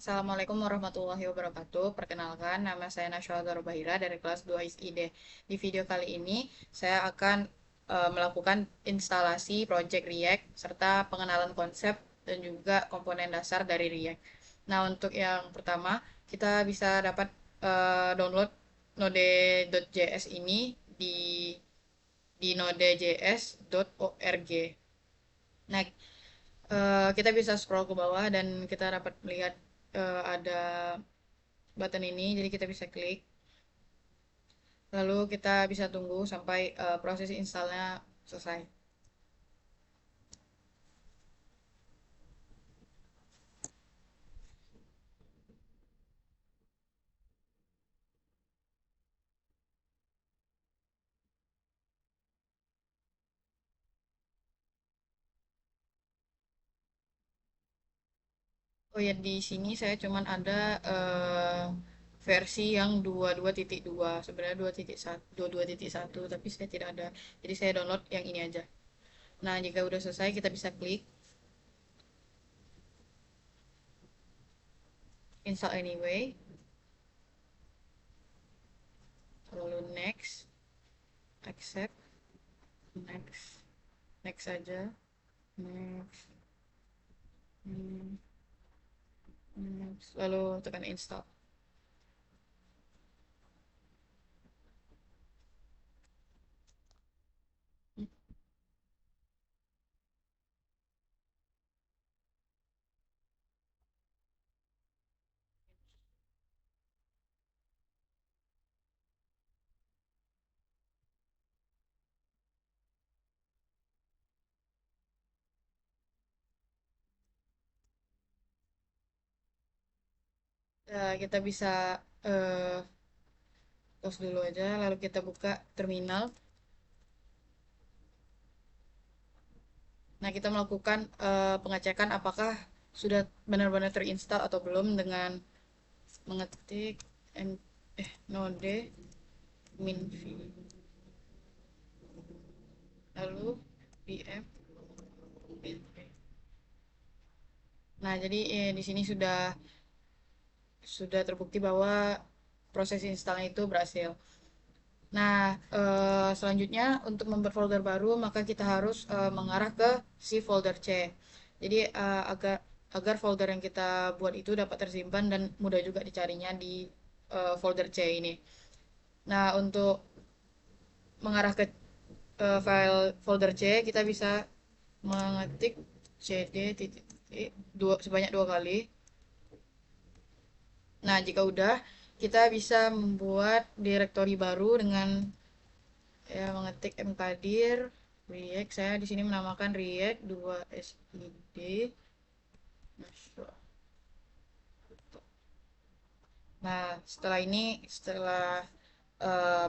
Assalamualaikum warahmatullahi wabarakatuh. Perkenalkan, nama saya Nashwa Bahira dari kelas 2 ISID. Di video kali ini, saya akan melakukan instalasi project React serta pengenalan konsep dan juga komponen dasar dari React. Nah, untuk yang pertama, kita bisa dapat download node.js ini di nodejs.org. Nah, kita bisa scroll ke bawah dan kita dapat melihat ada button ini, jadi kita bisa klik. Lalu kita bisa tunggu sampai proses installnya selesai. Oh ya, di sini saya cuman ada versi yang 22.2. Sebenarnya 2.1, 22.1, tapi saya tidak ada. Jadi saya download yang ini aja. Nah, jika udah selesai kita bisa klik install anyway, lalu next, accept, next, next aja, next, hmm, next, lalu tekan install. Kita bisa eh, close dulu aja, lalu kita buka terminal. Nah, kita melakukan pengecekan apakah sudah benar-benar terinstall atau belum dengan mengetik node minv lalu pm minv. Nah, jadi di sini sudah terbukti bahwa proses installnya itu berhasil. Nah, selanjutnya untuk membuat folder baru, maka kita harus mengarah ke si folder C. Jadi, agar folder yang kita buat itu dapat tersimpan dan mudah juga dicarinya di folder C ini. Nah, untuk mengarah ke file folder C, kita bisa mengetik cd titik sebanyak 2 kali. Nah, jika udah, kita bisa membuat direktori baru dengan ya mengetik mkdir react. Saya di sini menamakan react 2 sid. Nah, setelah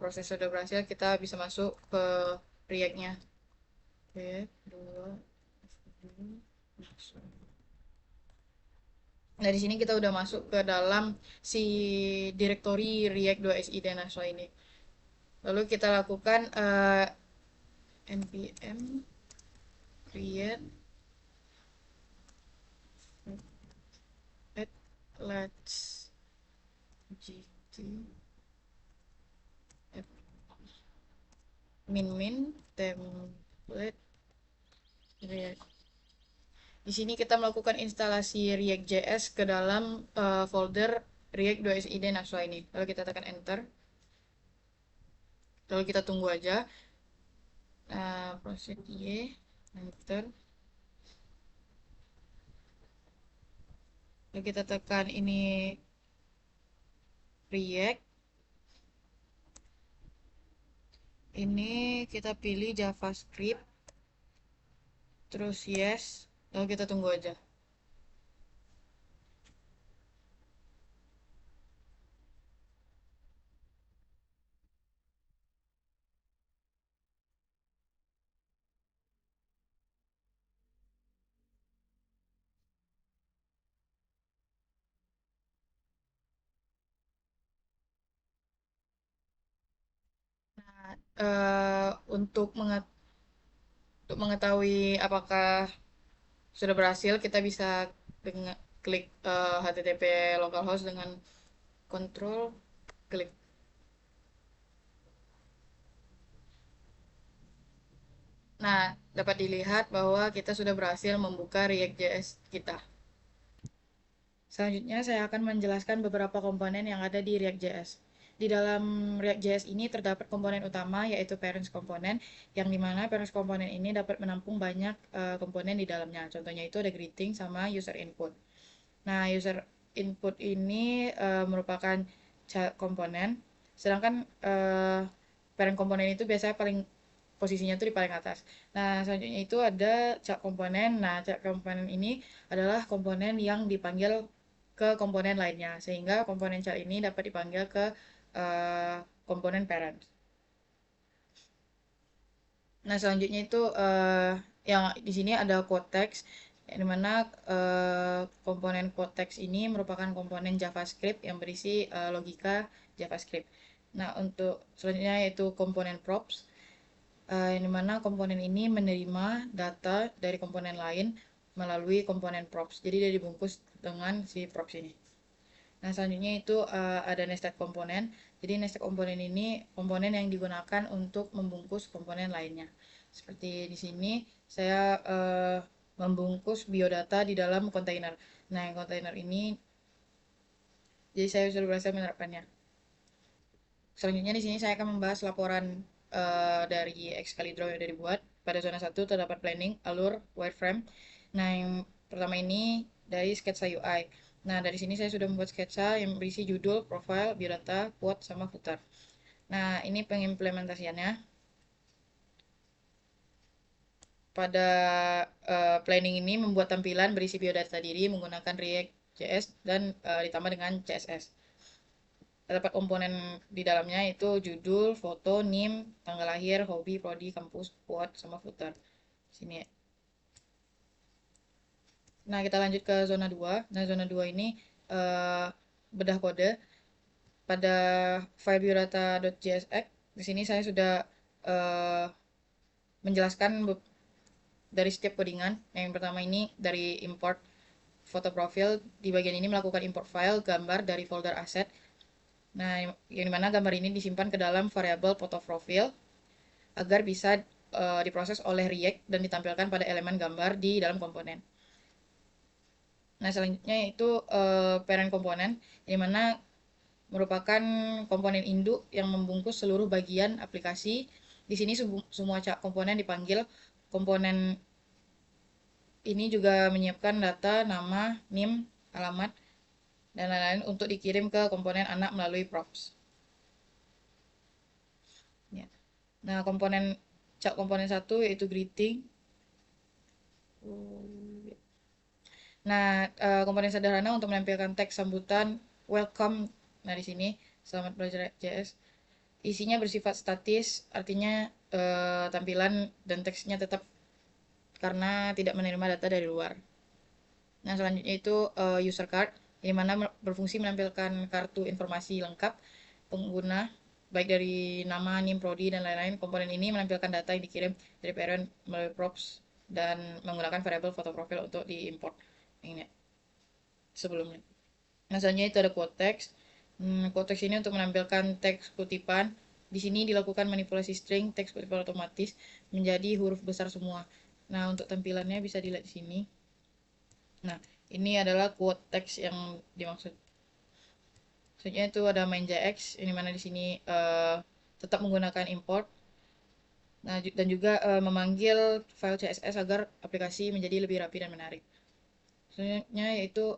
proses sudah berhasil, kita bisa masuk ke react-nya. React 2 masuk. Nah, di sini kita udah masuk ke dalam si direktori react 2 sid Naswa ini. Lalu kita lakukan npm create at let's gt min template React. Di sini kita melakukan instalasi React.js ke dalam folder React 2SID Naswa ini. Lalu kita tekan enter. Lalu kita tunggu aja. Proses Y, enter. Lalu kita tekan ini React. Ini kita pilih JavaScript. Terus yes. Lalu kita tunggu aja. Untuk mengetahui apakah sudah berhasil, kita bisa klik HTTP localhost dengan kontrol klik. Nah, dapat dilihat bahwa kita sudah berhasil membuka React.js kita. Selanjutnya saya akan menjelaskan beberapa komponen yang ada di React.js. Di dalam React.js ini terdapat komponen utama yaitu parents komponen, yang dimana parents komponen ini dapat menampung banyak komponen di dalamnya. Contohnya itu ada greeting sama user input. Nah, user input ini merupakan komponen, sedangkan parent komponen itu biasanya posisinya tuh di paling atas. Nah, selanjutnya itu ada child komponen. Nah, child komponen ini adalah komponen yang dipanggil ke komponen lainnya, sehingga komponen child ini dapat dipanggil ke uh, komponen parent. Nah, selanjutnya itu yang di sini ada quote text, di mana komponen quote text ini merupakan komponen JavaScript yang berisi logika JavaScript. Nah, untuk selanjutnya yaitu komponen props, yang dimana komponen ini menerima data dari komponen lain melalui komponen props. Jadi dia dibungkus dengan si props ini. Nah, selanjutnya itu ada nested komponen. Jadi nested komponen ini komponen yang digunakan untuk membungkus komponen lainnya. Seperti di sini saya membungkus biodata di dalam kontainer. Nah, yang kontainer ini jadi saya sudah berhasil menerapkannya. Selanjutnya di sini saya akan membahas laporan dari Excalibur yang sudah dibuat. Pada zona 1 terdapat planning, alur, wireframe. Nah, yang pertama ini dari sketsa UI. Nah, dari sini saya sudah membuat sketsa yang berisi judul, profile, biodata, quote, sama footer. Nah, ini pengimplementasiannya. Pada planning ini membuat tampilan berisi biodata diri menggunakan React.js dan ditambah dengan CSS. Terdapat komponen di dalamnya itu judul, foto, NIM, tanggal lahir, hobi, prodi, kampus, quote, sama footer. Sini. Nah, kita lanjut ke zona 2. Nah, zona 2 ini uh, bedah kode pada file biodata.jsx. Di sini saya sudah uh, menjelaskan dari setiap codingan. Yang pertama ini dari import foto profil. Di bagian ini melakukan import file gambar dari folder aset. Nah, yang dimana gambar ini disimpan ke dalam variabel foto profil agar bisa diproses oleh React dan ditampilkan pada elemen gambar di dalam komponen. Nah, selanjutnya itu parent komponen, di mana merupakan komponen induk yang membungkus seluruh bagian aplikasi. Di sini semua komponen dipanggil. Komponen ini juga menyiapkan data, nama, NIM, alamat, dan lain-lain untuk dikirim ke komponen anak melalui props. Ya. Nah, komponen satu yaitu greeting. Nah, komponen sederhana untuk menampilkan teks sambutan welcome. Nah, di sini selamat belajar JS. Isinya bersifat statis, artinya tampilan dan teksnya tetap karena tidak menerima data dari luar. Nah, selanjutnya itu user card, yang mana berfungsi menampilkan kartu informasi lengkap pengguna, baik dari nama, NIM, prodi, dan lain-lain. Komponen ini menampilkan data yang dikirim dari parent melalui props dan menggunakan variabel foto profil untuk diimport. Ini sebelumnya. Nah, selanjutnya itu ada quote text. Quote text ini untuk menampilkan teks kutipan. Di sini dilakukan manipulasi string teks kutipan otomatis menjadi huruf besar semua. Nah, untuk tampilannya bisa dilihat di sini. Nah, ini adalah quote text yang dimaksud. Selanjutnya itu ada main.jx, ini mana di sini tetap menggunakan import. Nah, dan juga memanggil file CSS agar aplikasi menjadi lebih rapi dan menarik. Selanjutnya yaitu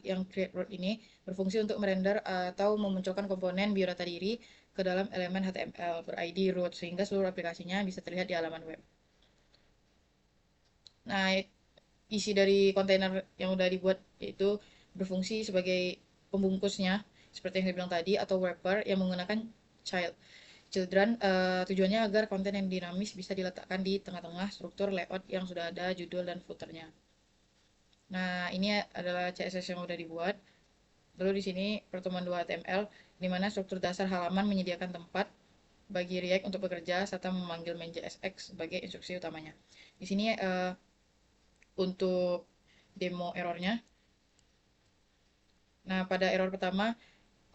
yang create root ini berfungsi untuk merender atau memunculkan komponen biodata diri ke dalam elemen HTML ber-ID root sehingga seluruh aplikasinya bisa terlihat di halaman web. Nah, isi dari kontainer yang udah dibuat yaitu berfungsi sebagai pembungkusnya seperti yang saya bilang tadi atau wrapper yang menggunakan children. Tujuannya agar konten yang dinamis bisa diletakkan di tengah-tengah struktur layout yang sudah ada judul dan footernya. Nah, ini adalah CSS yang sudah dibuat. Lalu di sini pertemuan 2 HTML, di mana struktur dasar halaman menyediakan tempat bagi React untuk bekerja serta memanggil main.jsx sebagai instruksi utamanya. Di sini untuk demo errornya, Nah, pada error pertama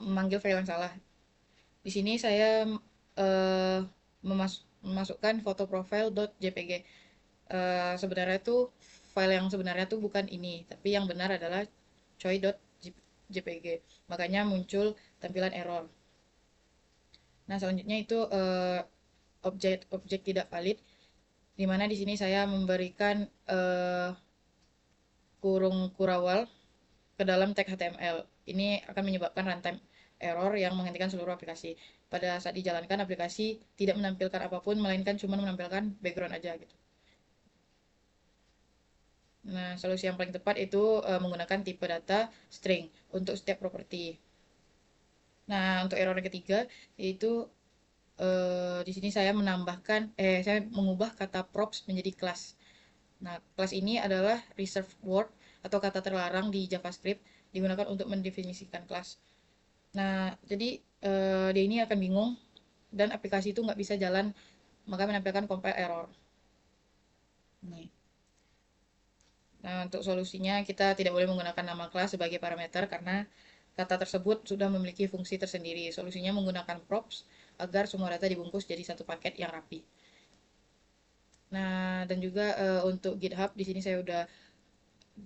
memanggil file yang salah. Di sini saya eh, memasukkan foto profile.jpg. Sebenarnya tuh file yang sebenarnya tuh bukan ini, tapi yang benar adalah choi.jpg. Makanya muncul tampilan error. Nah, selanjutnya itu objek tidak valid, di mana di sini saya memberikan kurung kurawal ke dalam tag HTML. Ini akan menyebabkan runtime error yang menghentikan seluruh aplikasi. Pada saat dijalankan, aplikasi tidak menampilkan apapun, melainkan cuma menampilkan background aja gitu. Nah, solusi yang paling tepat itu menggunakan tipe data string untuk setiap properti. Nah, untuk error yang ketiga, yaitu di sini saya mengubah kata props menjadi class. Nah, kelas ini adalah reserved word atau kata terlarang di JavaScript digunakan untuk mendefinisikan kelas. Nah, jadi dia ini akan bingung dan aplikasi itu nggak bisa jalan, maka menampilkan compile error. Nih. Nah, untuk solusinya kita tidak boleh menggunakan nama kelas sebagai parameter karena kata tersebut sudah memiliki fungsi tersendiri. Solusinya menggunakan props agar semua data dibungkus jadi satu paket yang rapi. Nah, dan juga untuk GitHub di sini saya udah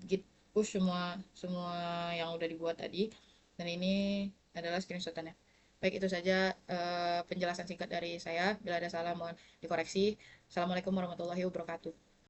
git push semua semua yang udah dibuat tadi, dan ini adalah screenshotannya. Baik, itu saja penjelasan singkat dari saya. Bila ada salah mohon dikoreksi. Assalamualaikum warahmatullahi wabarakatuh.